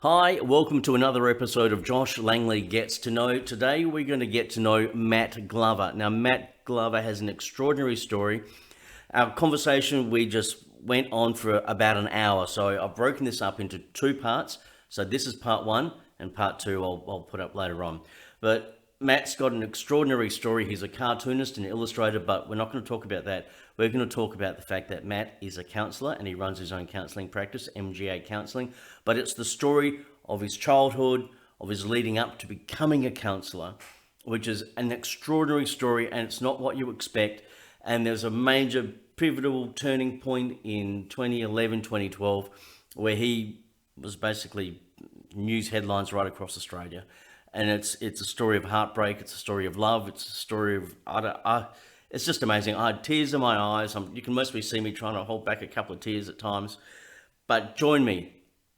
Hi, welcome to another episode of Josh Langley Gets to Know. Today we're going to get to know Matt Glover. Now, Matt Glover has an extraordinary story. Our conversation, we just went on for about an hour, so I've broken this up into two parts. So this is part one, and part two I'll put up later on. But Matt's got an extraordinary story. He's a cartoonist and illustrator, but we're not going to talk about that. We're going to talk about the fact that Matt is a counsellor and he runs his own counselling practice, MGA Counselling. But it's the story of his childhood, of his leading up to becoming a counsellor, which is an extraordinary story, and it's not what you expect. And there's a major pivotal turning point in 2011, 2012, where he was basically news headlines right across Australia. And it's a story of heartbreak. It's a story of love. It's a story of it's just amazing. I had tears in my eyes. You can mostly see me trying to hold back a couple of tears at times. But join me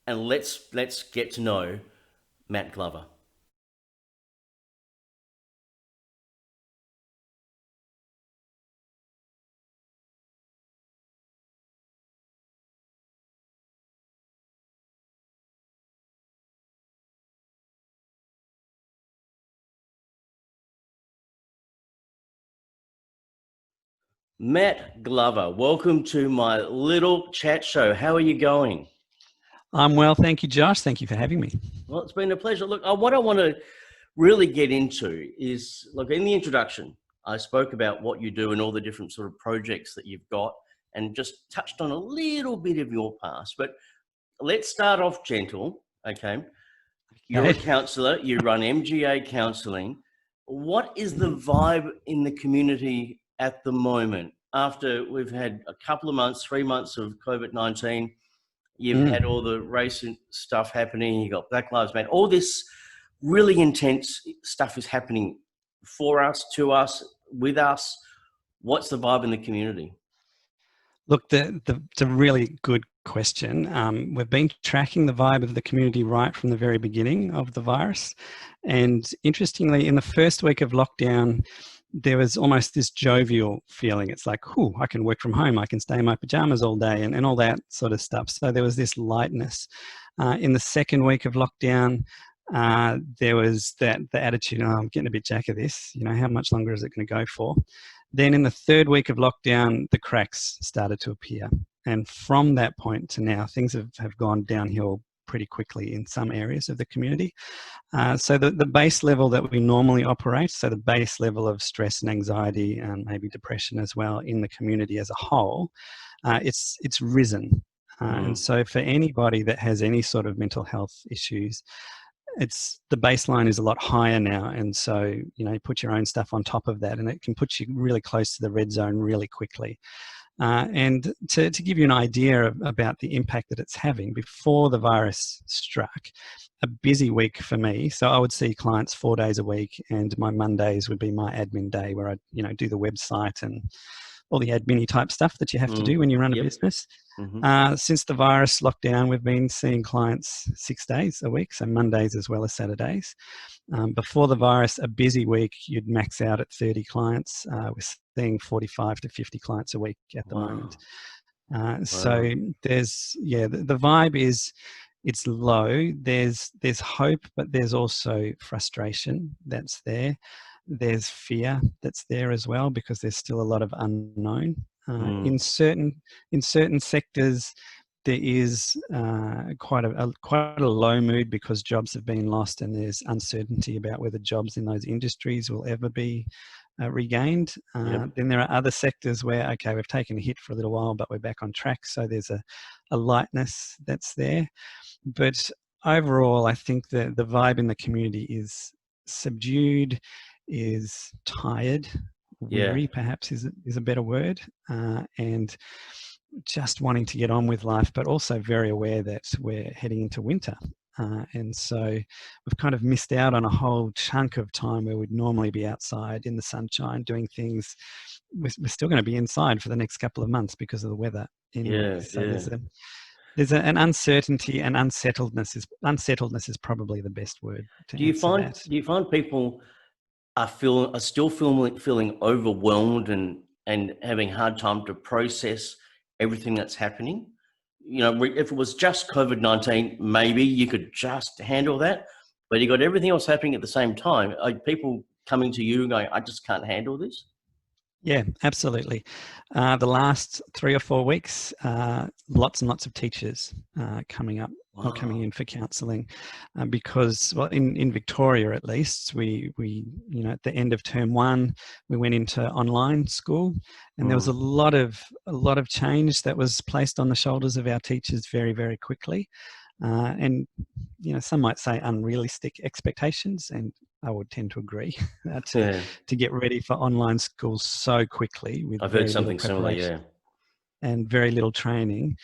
and let's get to know Matt Glover. Matt Glover, welcome to my little chat show. How are you going? I'm well, thank you, Josh. Thank you for having me. Well, it's been a pleasure. Look, what I want to really get into is, look, in the introduction, I spoke about what you do and all the different sort of projects that you've got and just touched on a little bit of your past. But let's start off gentle, okay? You're a Okay. counsellor, you run MGA counselling. What is the vibe in the community at the moment? After we've had a couple of months, 3 months of COVID-19, you've had all the race stuff happening, you got Black Lives Matter, all this really intense stuff is happening for us, to us, with us. What's the vibe in the community? Look, it's a really good question. We've been tracking the vibe of the community right from the very beginning of the virus. And interestingly, in the first week of lockdown, there was almost this jovial feeling. It's like, I can work from home. I can stay in my pajamas all day and all that sort of stuff. So there was this lightness. In the second week of lockdown, there was the attitude, I'm getting a bit jack of this. How much longer is it going to go for? Then in the third week of lockdown, the cracks started to appear. And from that point to now, things have gone downhill pretty quickly in some areas of the community. So the base level that we normally operate, so the base level of stress and anxiety and maybe depression as well in the community as a whole, it's risen. And so for anybody that has any sort of mental health issues, the baseline is a lot higher now. And so, you put your own stuff on top of that and it can put you really close to the red zone really quickly. And to give you an idea about the impact that it's having, before the virus struck, a busy week for me. So I would see clients 4 days a week, and my Mondays would be my admin day where I, do the website and all the admin type stuff that you have to do when you run a business. Since the virus lockdown, we've been seeing clients 6 days a week, so Mondays as well as Saturdays. Before the virus, a busy week, you'd max out at 30 clients. We're seeing 45 to 50 clients a week at the moment. So there's, the vibe is, it's low. There's hope, but there's also frustration that's there. There's fear that's there as well, because there's still a lot of unknown. In certain sectors, there is quite a low mood because jobs have been lost, and there's uncertainty about whether jobs in those industries will ever be regained. Then there are other sectors where, okay, we've taken a hit for a little while, but we're back on track. So there's a lightness that's there. But overall, I think the vibe in the community is subdued, is tired, weary perhaps is a better word, and just wanting to get on with life, but also very aware that we're heading into winter. And so we've kind of missed out on a whole chunk of time where we'd normally be outside in the sunshine doing things. We're still going to be inside for the next couple of months because of the weather anyway. There's an uncertainty, and unsettledness is probably the best word to answer that. Do you find people are still feeling overwhelmed and having hard time to process everything that's happening? if it was just COVID-19, maybe you could just handle that. But you got everything else happening at the same time. Are people coming to you and going, I just can't handle this? Yeah, absolutely. The last 3 or 4 weeks, lots and lots of teachers coming up or coming Wow. in for counselling, because, well, in Victoria at least, we at the end of term one, we went into online school, and there was a Mm. lot of change that was placed on the shoulders of our teachers very, very quickly, and some might say unrealistic expectations, and I would tend to agree, Yeah. to get ready for online schools so quickly with I've heard very little something similar, preparation yeah. and very little training.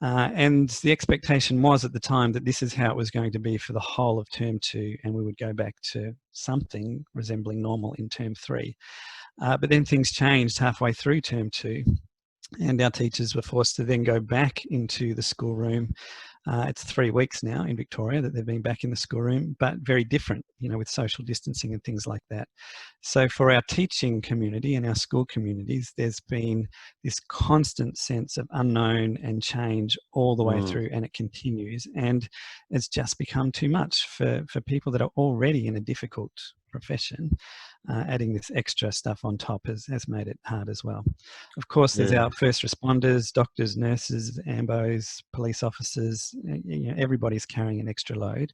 And the expectation was at the time that this is how it was going to be for the whole of term two, and we would go back to something resembling normal in term three. But then things changed halfway through term two, and our teachers were forced to then go back into the schoolroom. It's 3 weeks now in Victoria that they've been back in the schoolroom, but very different, with social distancing and things like that. So for our teaching community and our school communities, there's been this constant sense of unknown and change all the way Mm. through, and it continues. And it's just become too much for people that are already in a difficult profession. Adding this extra stuff on top has made it hard as well. Of course, there's Yeah. our first responders, doctors, nurses, ambos, police officers. Everybody's carrying an extra load,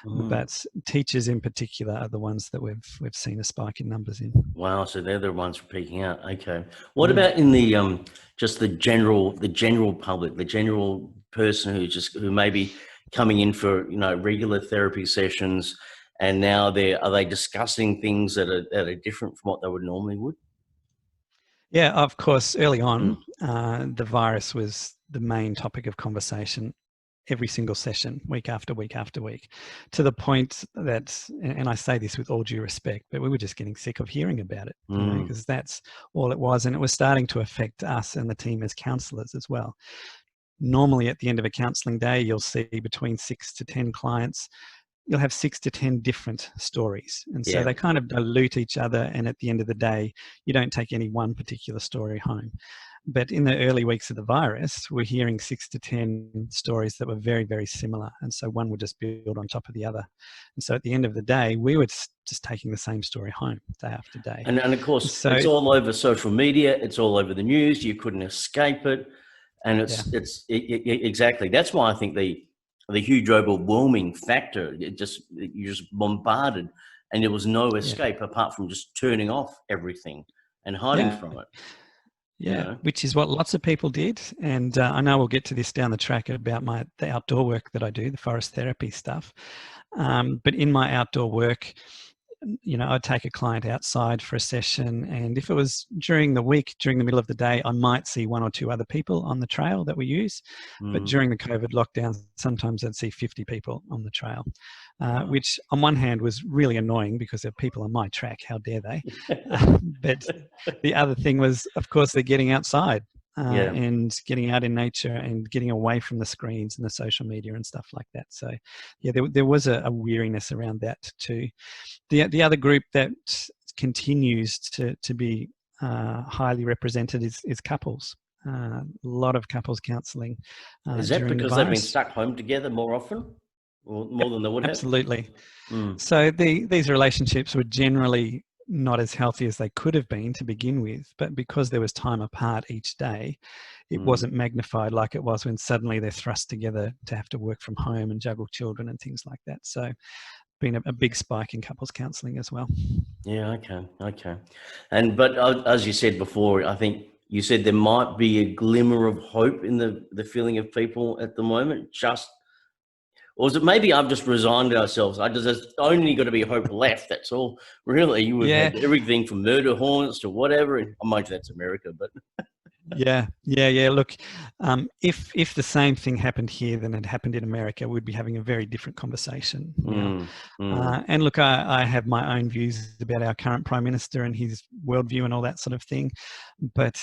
Mm. but teachers in particular are the ones that we've seen a spike in numbers in. Wow, so they're the ones peaking out. Okay. What Mm. about in the just the general public, the general person who may be coming in for regular therapy sessions, and now are they discussing things that are different from what they would normally would? Yeah, of course, early on, Mm. the virus was the main topic of conversation every single session, week after week after week, to the point that, and I say this with all due respect, but we were just getting sick of hearing about it, Mm. because that's all it was. And it was starting to affect us and the team as counsellors as well. Normally, at the end of a counselling day, you'll see between 6 to 10 clients. You'll have 6 to 10 different stories. And so Yeah. they kind of dilute each other. And at the end of the day, you don't take any one particular story home. But in the early weeks of the virus, we're hearing 6 to 10 stories that were very, very similar. And so one would just build on top of the other. And so at the end of the day, we were just taking the same story home day after day. And of And course, so, it's all over social media. It's all over the news. You couldn't escape it, and yeah, exactly. That's why I think the huge overwhelming factor. You're just bombarded, and there was no yeah, escape apart from just turning off everything and hiding yeah. from it. You Yeah, know. which is what lots of people did. And I know we'll get to this down the track about the outdoor work that I do, the forest therapy stuff. But in my outdoor work, I'd take a client outside for a session, and if it was during the week, during the middle of the day, I might see one or two other people on the trail that we use. But Mm. during the COVID lockdown, sometimes I'd see 50 people on the trail, Wow. which on one hand was really annoying because they're people on my track. How dare they? But the other thing was, of course, they're getting outside. Yeah. And getting out in nature and getting away from the screens and the social media and stuff like that. So, yeah, there was a weariness around that too. The other group that continues to be highly represented is couples. A lot of couples counselling Is that during the because they've been virus. stuck home together more often, or more Yep, than they would have? absolutely. Mm. So these relationships were generally not as healthy as they could have been to begin with, but because there was time apart each day, it Mm. wasn't magnified like it was when suddenly they're thrust together to have to work from home and juggle children and things like that. So been a big spike in couples counselling as well. Yeah, okay, okay. But as you said before, I think you said there might be a glimmer of hope in the feeling of people at the moment. Or is it maybe I've just resigned ourselves? There's only got to be hope left. That's all. Really, we've Yeah, had everything from murder hornets to whatever. And mind you, that's America, but yeah. Look, if the same thing happened here than it happened in America, we'd be having a very different conversation now. mm, mm, And look, I have my own views about our current Prime Minister and his worldview and all that sort of thing. But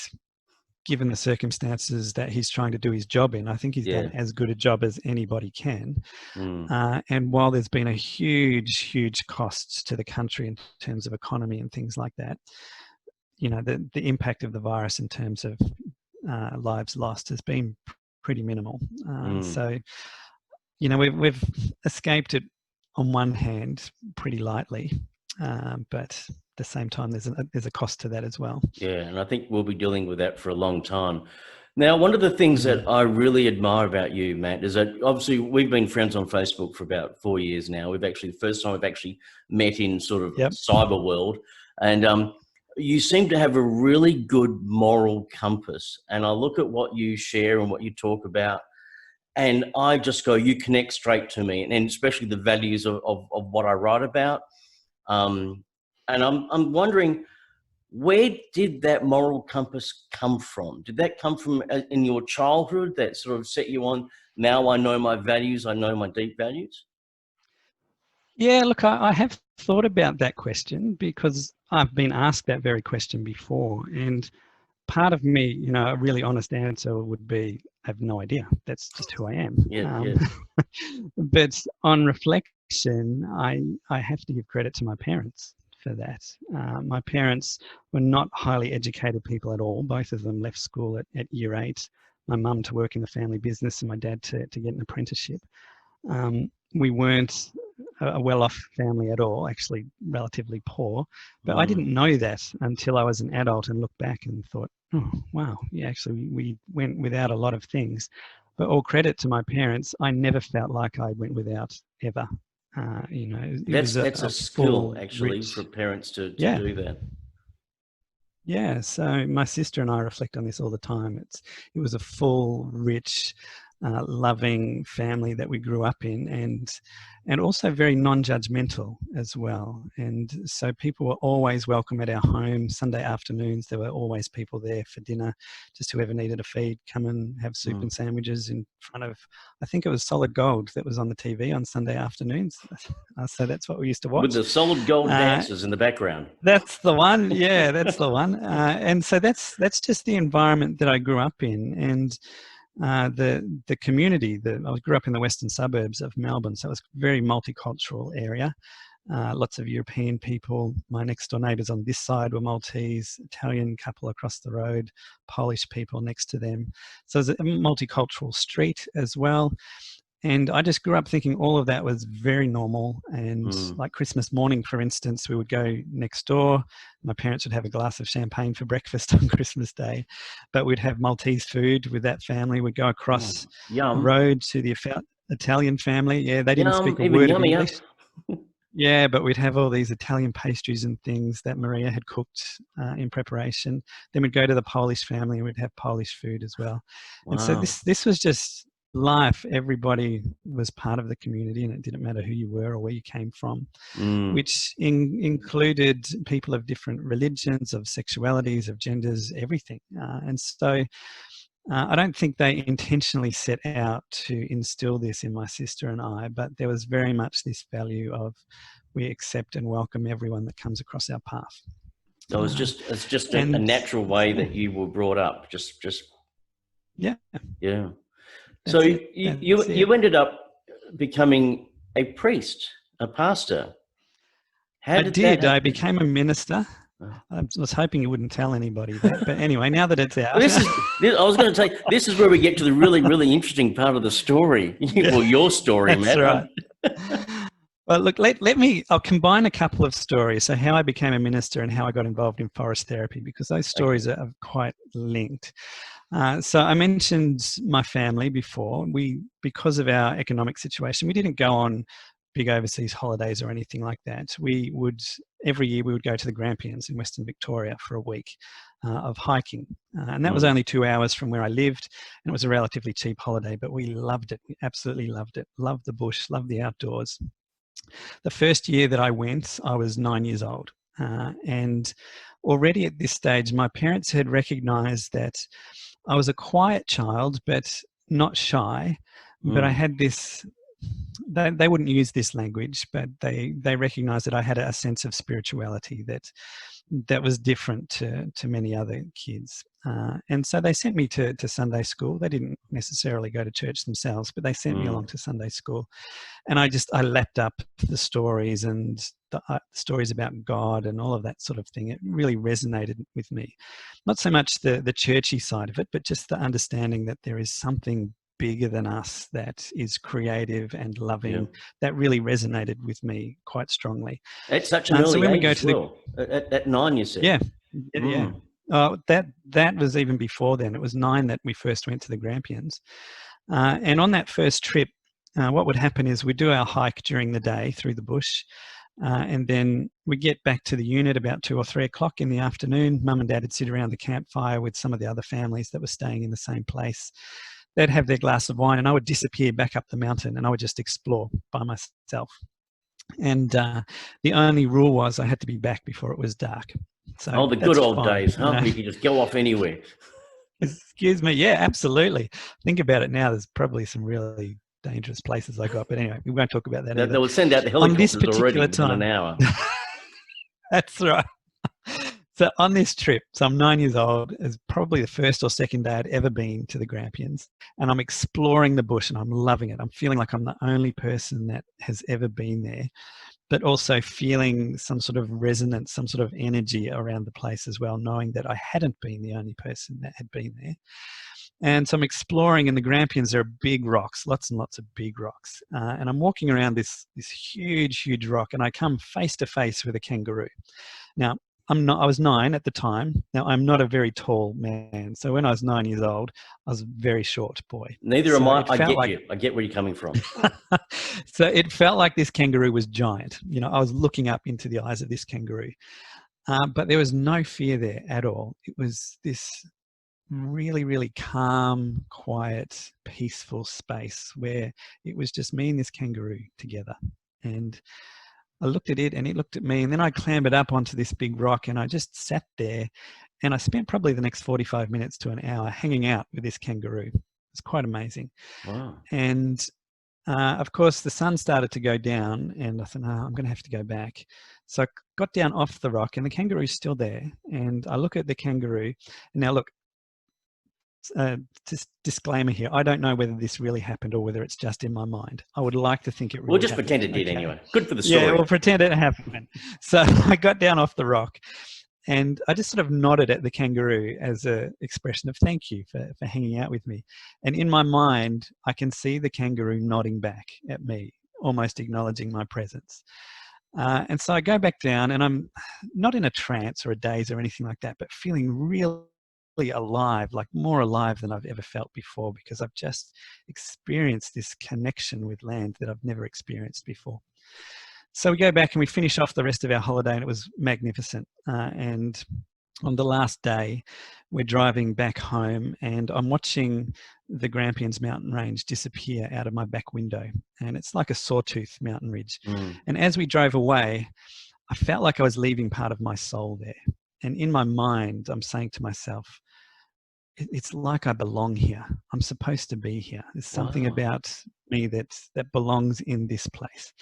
given the circumstances that he's trying to do his job in, I think he's yeah, done as good a job as anybody can. mm, And while there's been a huge cost to the country in terms of economy and things like that, the impact of the virus in terms of lives lost has been pretty minimal. Mm. So, you know, we've escaped it on one hand pretty lightly, but at the same time, there's a cost to that as well. Yeah, and I think we'll be dealing with that for a long time. Now, one of the things that I really admire about you, Matt, is that obviously we've been friends on Facebook for about 4 years now. We've actually, the first time we've actually met in sort of Yep. cyber world. And you seem to have a really good moral compass. And I look at what you share and what you talk about, and I just go, you connect straight to me, and especially the values of what I write about. And I'm wondering, where did that moral compass come from? Did that come from in your childhood that sort of set you on, now I know my values, I know my deep values? Yeah, look, I have thought about that question because I've been asked that very question before. And part of me, you know, a really honest answer would be, I have no idea. That's just who I am. Yeah. But on reflection, I have to give credit to my parents for that. My parents were not highly educated people at all. Both of them left school at year 8. My mum to work in the family business and my dad to get an apprenticeship. We weren't a well-off family at all, actually relatively poor. But I didn't know that until I was an adult and looked back and thought, oh, wow, yeah, actually we went without a lot of things. But all credit to my parents, I never felt like I went without ever. You know, it was That's a skill, full, actually, rich, for parents to yeah. do that. Yeah, so my sister and I reflect on this all the time. It was a full, rich, loving family that we grew up in, and also very non-judgmental as well. And so people were always welcome at our home. Sunday afternoons, there were always people there for dinner. Just whoever needed a feed, come and have soup and sandwiches in front of, I think it was Solid Gold that was on the TV on Sunday afternoons. So that's what we used to watch. With the solid gold dancers in the background. That's the one. Yeah, that's the one. And so that's just the environment that I grew up in. And the community, I grew up in the western suburbs of Melbourne, so it was a very multicultural area. Lots of European people. My next door neighbours on this side were Maltese, Italian couple across the road, Polish people next to them. So it was a multicultural street as well. And I just grew up thinking all of that was very normal. And like Christmas morning, for instance, we would go next door. My parents would have a glass of champagne for breakfast on Christmas Day, but we'd have Maltese food with that family. We'd go across the road to the Italian family. Yeah, they didn't speak a word of English. Yeah, but we'd have all these Italian pastries and things that Maria had cooked in preparation. Then we'd go to the Polish family and we'd have Polish food as well. Wow. And so this was just life. Everybody was part of the community, and it didn't matter who you were or where you came from, which included people of different religions, of sexualities, of genders, everything. And so I don't think they intentionally set out to instill this in my sister and I, but there was very much this value of we accept and welcome everyone that comes across our path. So it's just a natural way that you were brought up. Yeah. So you ended up becoming a priest, a pastor. I did. I became a minister. I was hoping you wouldn't tell anybody that, but anyway, now that it's out. I was going to say, this is where we get to the really, really interesting part of the story. Well, your story, Matt. That's right. Well, look, I'll combine a couple of stories. So how I became a minister and how I got involved in forest therapy, because those stories are quite linked. So I mentioned my family before. Because of our economic situation, we didn't go on big overseas holidays or anything like that. Every year we would go to the Grampians in Western Victoria for a week of hiking. And that was only 2 hours from where I lived. And it was a relatively cheap holiday, but we loved it. We absolutely loved it. Loved the bush, loved the outdoors. The first year that I went, I was 9 years old. And already at this stage, my parents had recognized that I was a quiet child, but not shy. But I had this they wouldn't use this language, but they recognized that I had a sense of spirituality that was different to many other kids. And so they sent me to Sunday school. They didn't necessarily go to church themselves, but they sent me along to Sunday school. And I lapped up the stories and the stories about God and all of that sort of thing. It really resonated with me. Not so much the churchy side of it, but just the understanding that there is something bigger than us that is creative and loving. That really resonated with me quite strongly. At such an early age as well. At 9, you said. Yeah. Oh, that was even before then. It was 9 that we first went to the Grampians. And on that first trip, what would happen is we'd do our hike during the day through the bush. And then we get back to the unit about 2 or 3 o'clock in the afternoon. Mum and Dad would sit around the campfire with some of the other families that were staying in the same place. They'd have their glass of wine and I would disappear back up the mountain and I would just explore by myself. And the only rule was I had to be back before it was dark. So the good old days, huh? You know? You could just go off anywhere. Excuse me. Yeah, absolutely. Think about it now. There's probably some really dangerous places I got. But anyway, we won't talk about that either. They will send out the helicopters already within an hour. That's right. So on this trip, so I'm 9 years old, it's probably the first or second day I'd ever been to the Grampians, and I'm exploring the bush and I'm loving it. I'm feeling like I'm the only person that has ever been there, but also feeling some sort of resonance, some sort of energy around the place as well, knowing that I hadn't been the only person that had been there. And so I'm exploring, and the Grampians, there are big rocks, lots and lots of big rocks. And I'm walking around this huge rock, and I come face to face with a kangaroo. Now, I was 9 at the time. Now, I'm not a very tall man. So when I was 9 years old, I was a very short boy. Neither am I. I get you. I get where you're coming from. So it felt like this kangaroo was giant. You know, I was looking up into the eyes of this kangaroo. But there was no fear there at all. It was this really, really calm, quiet, peaceful space where it was just me and this kangaroo together. And I looked at it and it looked at me, and then I clambered up onto this big rock and I just sat there, and I spent probably the next 45 minutes to an hour hanging out with this kangaroo. It's quite amazing. Wow. And of course the sun started to go down and I thought, no, I'm going to have to go back. So I got down off the rock and the kangaroo's still there, and I look at the kangaroo. And now look, just disclaimer here, I don't know whether this really happened or whether it's just in my mind. I would like to think it really We'll just happened. pretend it did anyway. Good for the story. Yeah, we'll pretend it happened. So I got down off the rock and I just sort of nodded at the kangaroo as an expression of thank you for hanging out with me. And in my mind, I can see the kangaroo nodding back at me, almost acknowledging my presence. And so I go back down, and I'm not in a trance or a daze or anything like that, but feeling really alive, like more alive than I've ever felt before, because I've just experienced this connection with land that I've never experienced before. So we go back and we finish off the rest of our holiday, and it was magnificent. And on the last day, we're driving back home, and I'm watching the Grampians mountain range disappear out of my back window, and it's like a sawtooth mountain ridge. And as we drove away, I felt like I was leaving part of my soul there. And in my mind, I'm saying to myself, it's like I belong here. I'm supposed to be here. There's something about me that belongs in this place.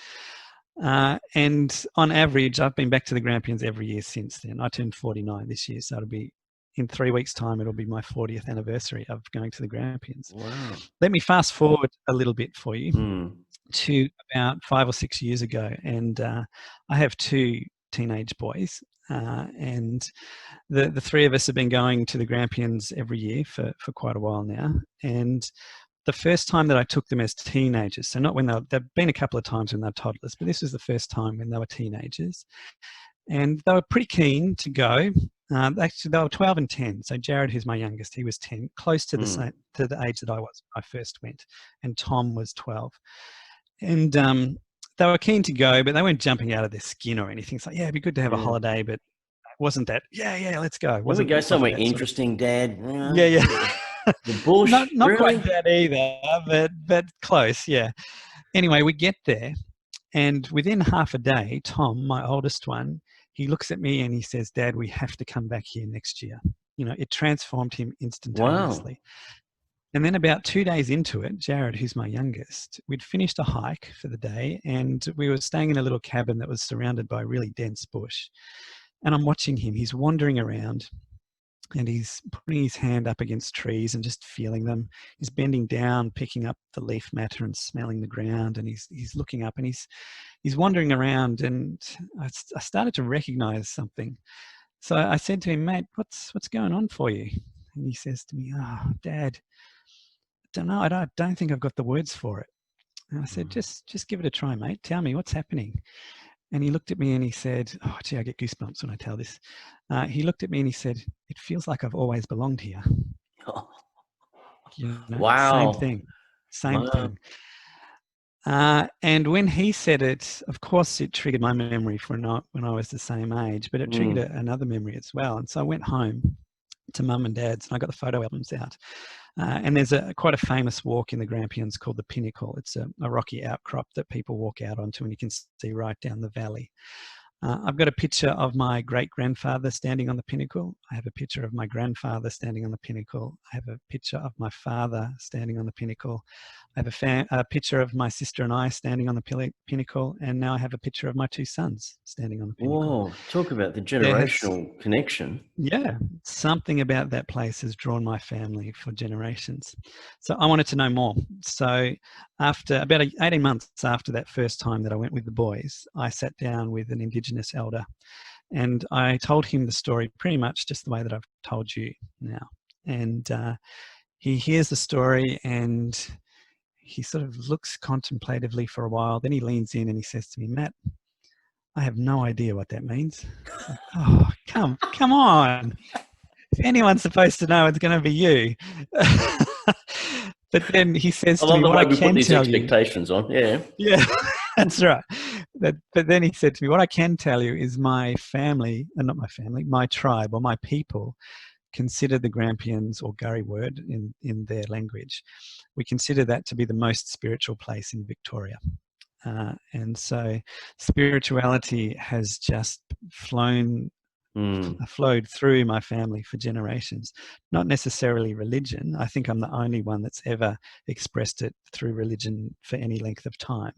And on average, I've been back to the Grampians every year since then. I turned 49 this year, so it'll be in 3 weeks' time. It'll be my 40th anniversary of going to the Grampians. Wow. Let me fast forward a little bit for you to about 5 or 6 years ago, and I have 2 teenage boys. And the 3 of us have been going to the Grampians every year for quite a while now. And the first time that I took them as teenagers, so not when they've been a couple of times when they're toddlers, but this was the first time when they were teenagers. And they were pretty keen to go. Actually, they were 12 and 10. So Jared, who's my youngest, he was 10, close to the same, to the age that I was when I first went. And Tom was 12. And they were keen to go, but they weren't jumping out of their skin or anything. It's like, yeah, it'd be good to have a holiday, but it wasn't that, yeah, let's go. Will we go somewhere interesting, Dad? Yeah. The bush? Not really? Quite that either, but close, yeah. Anyway, we get there, and within half a day, Tom, my oldest one, he looks at me and he says, Dad, we have to come back here next year. You know, it transformed him instantaneously. And then about 2 days into it, Jared, who's my youngest, we'd finished a hike for the day and we were staying in a little cabin that was surrounded by really dense bush. And I'm watching him. He's wandering around and he's putting his hand up against trees and just feeling them. He's bending down, picking up the leaf matter and smelling the ground. And he's looking up and he's wandering around. And I started to recognize something. So I said to him, mate, what's going on for you? And he says to me, oh, Dad, I don't know. I don't think I've got the words for it. And I said, just give it a try, mate. Tell me what's happening. And he looked at me and he said, oh, gee, I get goosebumps when I tell this. He looked at me and he said, it feels like I've always belonged here. You know, Wow. Same thing. And when he said it, of course, it triggered my memory for not when I was the same age, but it triggered another memory as well. And so I went home to Mum and Dad's and I got the photo albums out. And there's quite a famous walk in the Grampians called the Pinnacle. It's a rocky outcrop that people walk out onto and you can see right down the valley. I've got a picture of my great-grandfather standing on the pinnacle. I have a picture of my grandfather standing on the pinnacle. I have a picture of my father standing on the pinnacle. I have a picture of my sister and I standing on the pinnacle. And now I have a picture of my two sons standing on the pinnacle. Whoa, talk about the generational connection. Yeah, something about that place has drawn my family for generations. So I wanted to know more. So after about 18 months after that first time that I went with the boys, I sat down with an Indigenous elder and I told him the story pretty much just the way that I've told you now. And he hears the story and he sort of looks contemplatively for a while. Then he leans in and he says to me, Matt, I have no idea what that means. Like, oh, come on. If anyone's supposed to know, it's going to be you. But then he says to me, what I can tell you... expectations on, yeah. Yeah, that's right. But then he said to me, what I can tell you is my family, and not my family, my tribe or my people consider the Grampians, or Gurri word in their language, we consider that to be the most spiritual place in Victoria. And so spirituality has just flowed through my family for generations. Not necessarily religion. I think I'm the only one that's ever expressed it through religion for any length of time.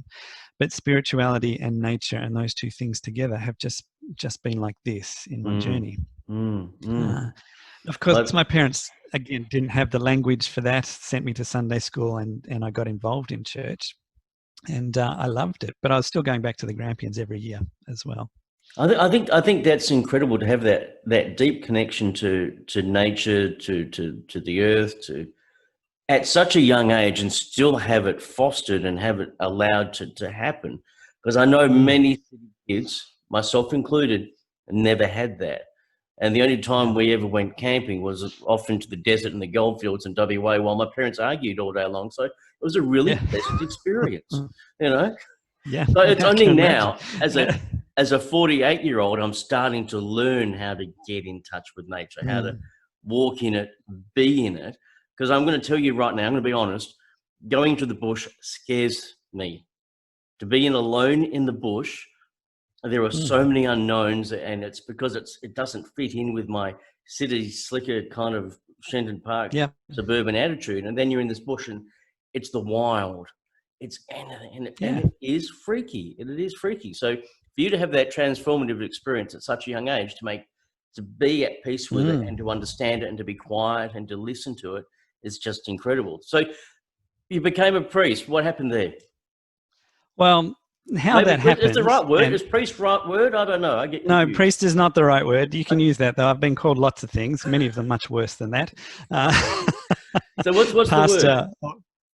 But spirituality and nature and those two things together have just been like this in my journey. Of course, my parents, again, didn't have the language for that, sent me to Sunday school and I got involved in church. And I loved it, but I was still going back to the Grampians every year as well. I think that's incredible to have that deep connection to nature, to the earth, to at such a young age, and still have it fostered and have it allowed to happen. Because I know many kids, myself included, never had that. And the only time we ever went camping was off into the desert and the goldfields in WA while my parents argued all day long. So it was a really pleasant experience, you know? Yeah. So it's only now, as a 48-year-old, I'm starting to learn how to get in touch with nature, how to walk in it, be in it. Because I'm going to tell you right now, I'm going to be honest, going to the bush scares me. To be alone in the bush, there are so many unknowns, and it's because it doesn't fit in with my city slicker kind of Shenton Park suburban attitude. And then you're in this bush and it's the wild. It's anything, and it is freaky. It is freaky. So for you to have that transformative experience at such a young age, to be at peace with it and to understand it and to be quiet and to listen to it is just incredible. So you became a priest. What happened there? Well, that happens. Is the right word? Is priest right word? I don't know. I get confused. No, priest is not the right word. You can use that though. I've been called lots of things, many of them much worse than that. So what's pastor, the word?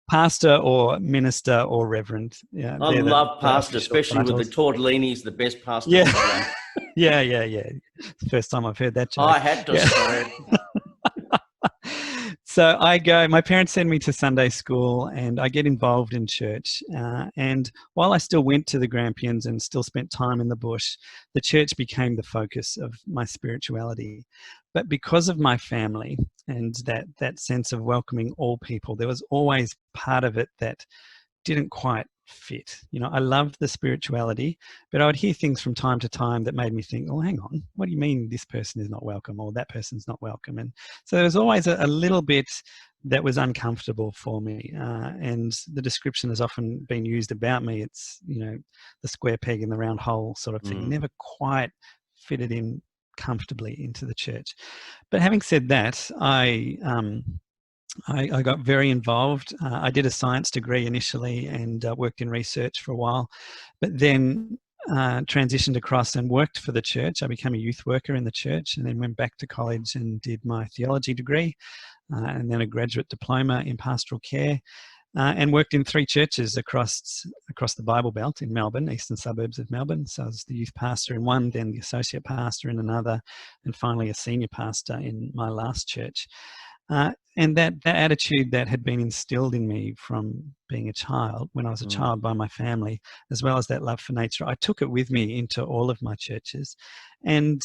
Pastor or minister or reverend. Yeah, I love pastor, especially with the tortellinis, the best pasta. Yeah. yeah. It's the first time I've heard that joke. I had to say it. So my parents send me to Sunday school and I get involved in church. And while I still went to the Grampians and still spent time in the bush, the church became the focus of my spirituality. But because of my family and that sense of welcoming all people, there was always part of it that didn't quite fit. You know, I loved the spirituality, but I would hear things from time to time that made me think, oh, hang on, what do you mean this person is not welcome or that person's not welcome? And so there was always a little bit that was uncomfortable for me. And the description has often been used about me. It's, you know, the square peg in the round hole sort of thing. Never quite fitted in comfortably into the church. But having said that, I got very involved. I did a science degree initially and worked in research for a while, but then transitioned across and worked for the church. I became a youth worker in the church and then went back to college and did my theology degree and then a graduate diploma in pastoral care. And worked in 3 churches across the Bible Belt in Melbourne, eastern suburbs of Melbourne. So I was the youth pastor in one, then the associate pastor in another, and finally a senior pastor in my last church. And that attitude that had been instilled in me from being a child, when I was a child by my family, as well as that love for nature, I took it with me into all of my churches. And,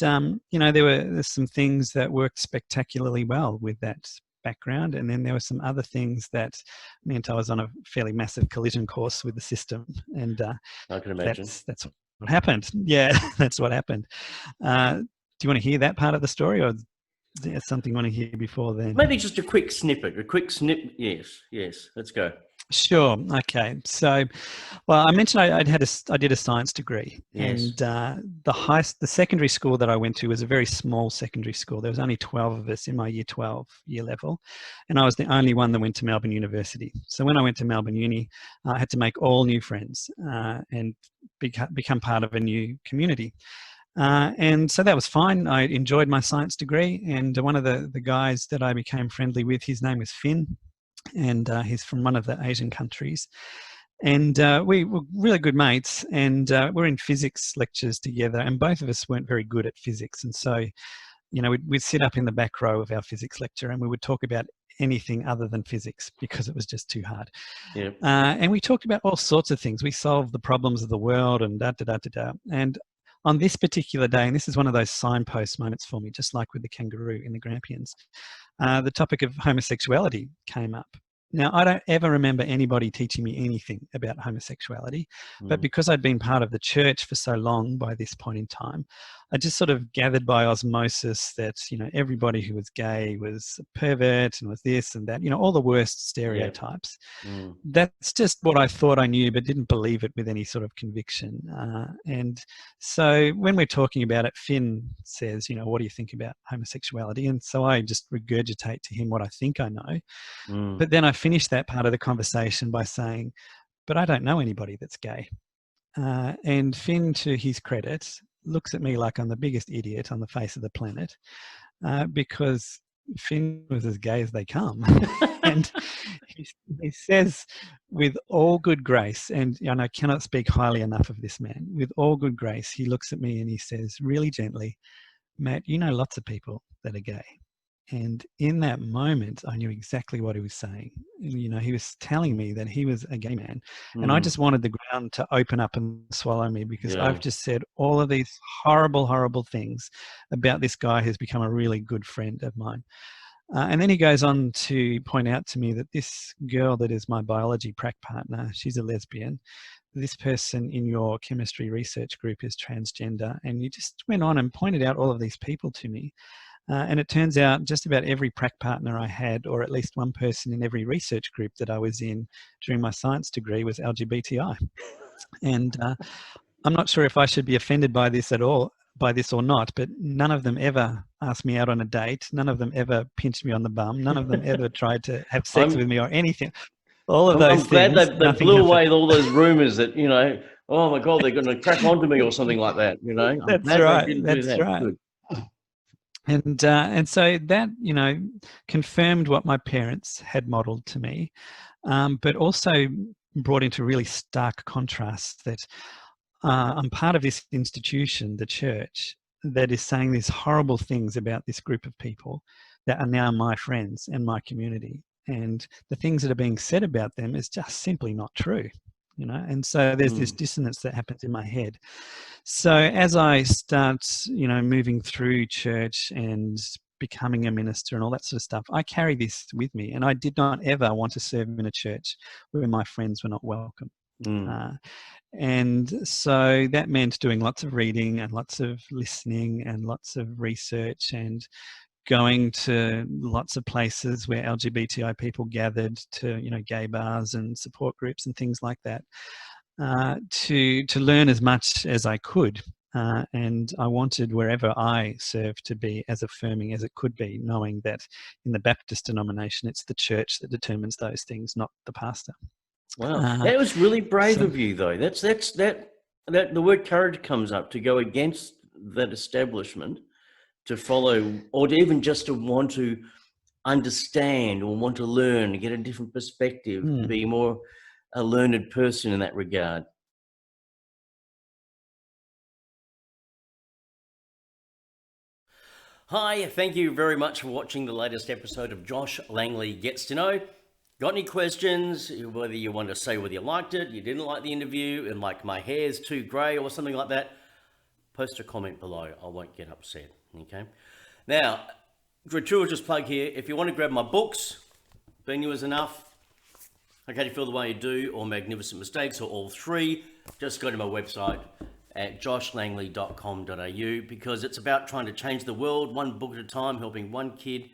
you know, there's some things that worked spectacularly well with that background, and then there were some other things that meant I was on a fairly massive collision course with the system, and I can imagine. that's what happened. Yeah, that's what happened. Do you want to hear that part of the story, or is there something you want to hear before then? Maybe just a quick snippet, Yes, let's go. Sure. Okay. So, well, I mentioned I did a science degree, Yes. and the secondary school that I went to was a very small secondary school. There was only 12 of us in my year 12 year level, and I was the only one that went to Melbourne University. So when I went to Melbourne Uni, I had to make all new friends and become part of a new community. And so that was fine. I enjoyed my science degree, and one of the guys that I became friendly with, his name was Finn, and he's from one of the Asian countries. And we were really good mates, and we're in physics lectures together, and both of us weren't very good at physics. And so, you know, we'd sit up in the back row of our physics lecture and we would talk about anything other than physics because it was just too hard. Yeah. And we talked about all sorts of things. We solved the problems of the world and da-da-da-da-da. And on this particular day, and this is one of those signpost moments for me, just like with the kangaroo in the Grampians, the topic of homosexuality came up. Now, I don't ever remember anybody teaching me anything about homosexuality, but because I'd been part of the church for so long by this point in time, I just sort of gathered by osmosis that, you know, everybody who was gay was a pervert and was this and that, you know, all the worst stereotypes. That's just what I thought I knew, but didn't believe it with any sort of conviction. And so when we're talking about it, Finn says, you know, what do you think about homosexuality? And so I just regurgitate to him what I think I know. But then I finished that part of the conversation by saying, but I don't know anybody that's gay. And Finn, to his credit, looks at me like I'm the biggest idiot on the face of the planet because Finn was as gay as they come. And he says, with all good grace, and I cannot speak highly enough of this man, with all good grace, he looks at me and he says really gently, Matt, you know lots of people that are gay. And in that moment, I knew exactly what he was saying. You know, he was telling me that he was a gay man. And I just wanted the ground to open up and swallow me because I've just said all of these horrible, horrible things about this guy who's become a really good friend of mine. And then he goes on to point out to me that this girl that is my biology prac partner, she's a lesbian. This person in your chemistry research group is transgender. And you just went on and pointed out all of these people to me. And it turns out just about every prac partner I had, or at least one person in every research group that I was in during my science degree, was LGBTI. And I'm not sure if I should be offended by this or not, but none of them ever asked me out on a date. None of them ever pinched me on the bum. None of them ever tried to have sex with me or anything. All of those I'm glad things. they blew away all those rumors that, you know, oh my God, they're going to crack onto me or something like that. You know, I'm That's glad they right. didn't do That's that. right. Good. And so that, you know, confirmed what my parents had modeled to me, but also brought into really stark contrast that I'm part of this institution, the church, that is saying these horrible things about this group of people that are now my friends and my community. And the things that are being said about them is just simply not true, you know. And so there's this dissonance that happens in my head. So as I start, you know, moving through church and becoming a minister and all that sort of stuff, I carry this with me. And I did not ever want to serve in a church where my friends were not welcome. And so that meant doing lots of reading and lots of listening and lots of research and going to lots of places where LGBTI people gathered, to, you know, gay bars and support groups and things like that, to learn as much as I could. And I wanted wherever I serve to be as affirming as it could be, knowing that in the Baptist denomination, it's the church that determines those things, not the pastor. Wow, that was really brave of you, though. That the word courage comes up, to go against that establishment, to follow, or to even just to want to understand or want to learn, get a different perspective, be more a learned person in that regard. Hi, thank you very much for watching the latest episode of Josh Langley Gets to Know. Got any questions, whether you want to say whether you liked it, you didn't like the interview, and like my hair's too grey or something like that, post a comment below. I won't get upset, okay? Now, gratuitous plug here. If you want to grab my books, Being You Is Enough, Okay to Feel the Way You Do, or Magnificent Mistakes, or all three, just go to my website at joshlangley.com.au, because it's about trying to change the world one book at a time, helping one kid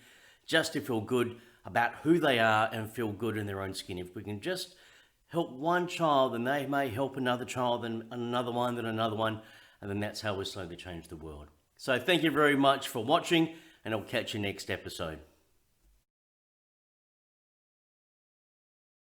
just to feel good about who they are and feel good in their own skin. If we can just help one child, then they may help another child, then another one, then another one, and then that's how we slowly change the world. So thank you very much for watching, and I'll catch you next episode.